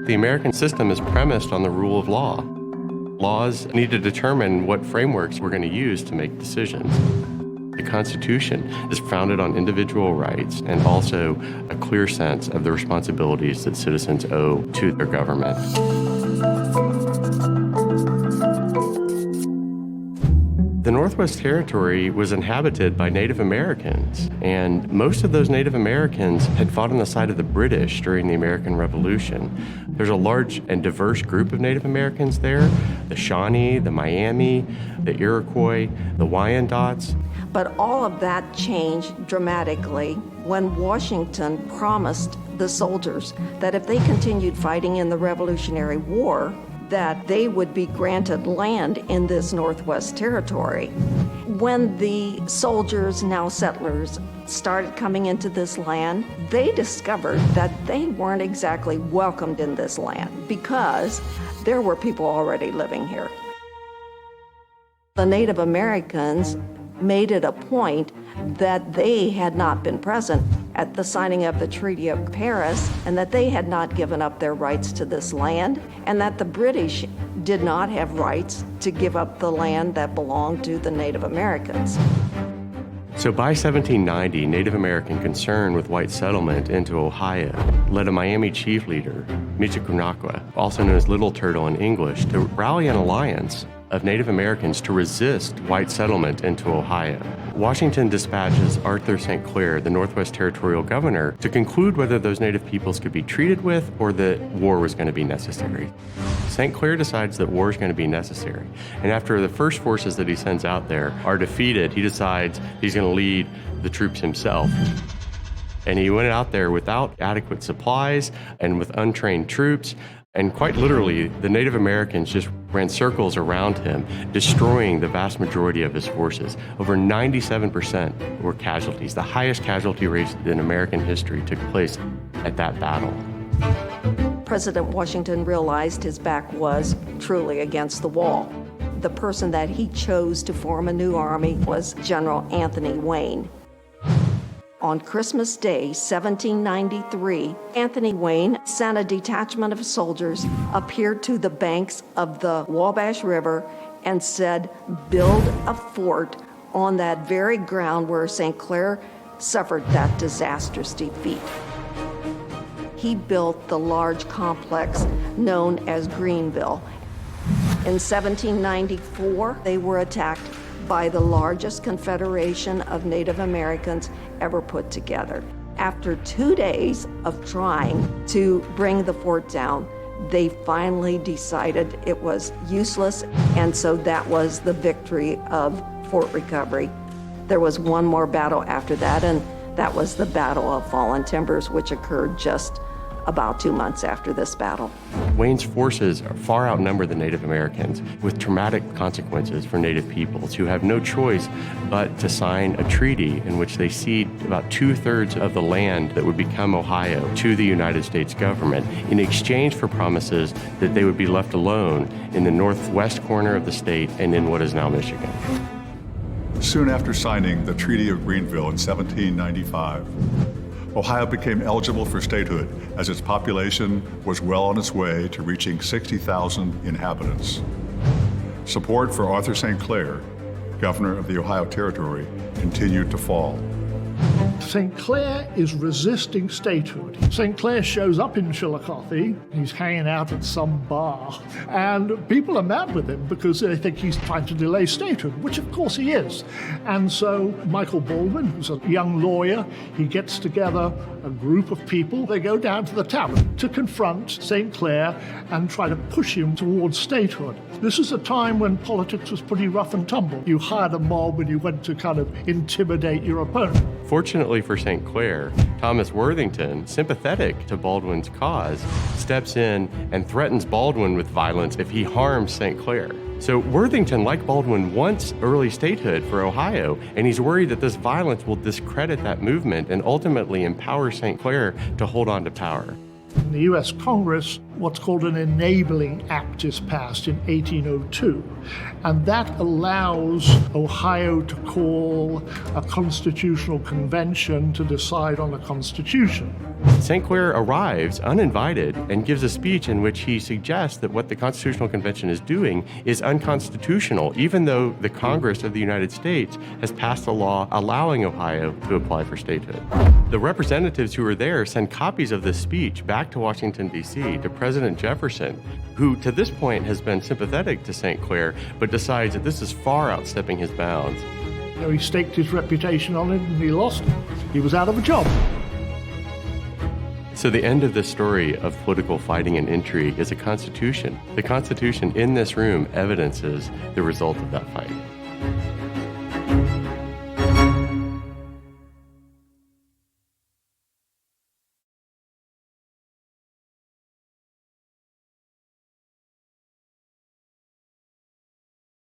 The American system is premised on the rule of law. Laws need to determine what frameworks we're going to use to make decisions. The Constitution is founded on individual rights and also a clear sense of the responsibilities that citizens owe to their government. The Northwest Territory was inhabited by Native Americans, and most of those Native Americans had fought on the side of the British during the American Revolution. There's a large and diverse group of Native Americans there: the Shawnee, the Miami, the Iroquois, the Wyandots. But all of that changed dramatically when Washington promised the soldiers that if they continued fighting in the Revolutionary War, that they would be granted land in this Northwest Territory. When the soldiers, now settlers, started coming into this land, they discovered that they weren't exactly welcomed in this land because there were people already living here. The Native Americans made it a point that they had not been present at the signing of the Treaty of Paris, and that they had not given up their rights to this land, and that the British did not have rights to give up the land that belonged to the Native Americans. So by 1790, Native American concern with white settlement into Ohio led a Miami chief leader, Michikunakwa, also known as Little Turtle in English, to rally an alliance of Native Americans to resist white settlement into Ohio. Washington dispatches Arthur St. Clair, the Northwest Territorial governor, to conclude whether those Native peoples could be treated with or that war was going to be necessary. St. Clair decides that war is going to be necessary. And after the first forces that he sends out there are defeated, he decides he's going to lead the troops himself. And he went out there without adequate supplies and with untrained troops. And quite literally, the Native Americans just ran circles around him, destroying the vast majority of his forces. Over 97% were casualties. The highest casualty rates in American history took place at that battle. President Washington realized his back was truly against the wall. The person that he chose to form a new army was General Anthony Wayne. On Christmas Day, 1793, Anthony Wayne sent a detachment of soldiers up here to the banks of the Wabash River and said, build a fort on that very ground where St. Clair suffered that disastrous defeat. He built the large complex known as Greenville. In 1794, they were attacked by the largest confederation of Native Americans ever put together. After 2 days of trying to bring the fort down, they finally decided it was useless, and so that was the victory of Fort Recovery. There was one more battle after that, and that was the Battle of Fallen Timbers, which occurred just about 2 months after this battle. Wayne's forces far outnumber the Native Americans, with traumatic consequences for Native peoples who have no choice but to sign a treaty in which they cede about 2/3 of the land that would become Ohio to the United States government in exchange for promises that they would be left alone in the northwest corner of the state and in what is now Michigan. Soon after signing the Treaty of Greenville in 1795, Ohio became eligible for statehood as its population was well on its way to reaching 60,000 inhabitants. Support for Arthur St. Clair, governor of the Ohio Territory, continued to fall. St. Clair is resisting statehood. St. Clair shows up in Chillicothe. He's hanging out at some bar, and people are mad with him because they think he's trying to delay statehood, which of course he is. And so Michael Baldwin, who's a young lawyer, he gets together a group of people. They go down to the tavern to confront St. Clair and try to push him towards statehood. This is a time when politics was pretty rough and tumble. You hired a mob and you went to kind of intimidate your opponent. Fortunately for St. Clair, Thomas Worthington, sympathetic to Baldwin's cause, steps in and threatens Baldwin with violence if he harms St. Clair. So Worthington, like Baldwin, wants early statehood for Ohio, and he's worried that this violence will discredit that movement and ultimately empower St. Clair to hold on to power. the US Congress, what's called an Enabling Act is passed in 1802. And that allows Ohio to call a constitutional convention to decide on a constitution. St. Clair arrives uninvited and gives a speech in which he suggests that what the Constitutional Convention is doing is unconstitutional, even though the Congress of the United States has passed a law allowing Ohio to apply for statehood. The representatives who are there send copies of this speech back to Washington, D.C., to President Jefferson, who to this point has been sympathetic to St. Clair, but decides that this is far outstepping his bounds. You know, he staked his reputation on it and he lost it. He was out of a job. So the end of this story of political fighting and intrigue is a constitution. The Constitution in this room evidences the result of that fight.